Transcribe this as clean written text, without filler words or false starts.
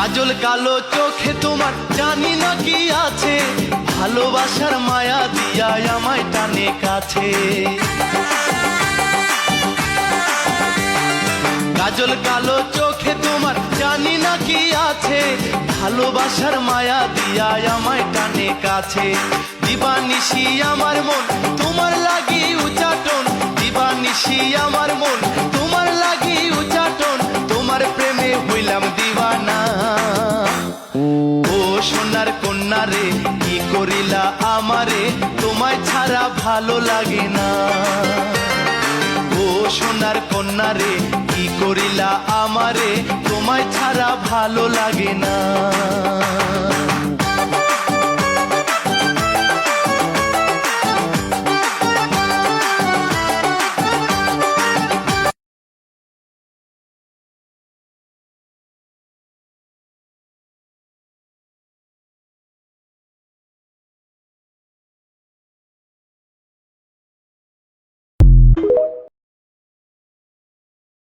কাজল কালো চোখে তোমার জানি না কি আছে, ভালোবাসার মায়া দিয়া আমায় টানে কাছে। কাজল কালো চোখে তোমার জানি না কি আছে, ভালোবাসার মায়া দিয়া আমায় টানে কাছে। দিবানিশি আমার মন তোমার লাগি উচাটন, দিবানিশি আমার মন তোমার লাগি উচাটন, তোমার প্রেমে হইলাম দিওয়ানা। ও সোনার কন্যা রে কি করিলা আমারে, তোমায় ছাড়া ভালো লাগে না। ও সোনার কন্যা রে কি করিলা আমারে, তোমায় ছাড়া ভালো লাগে না।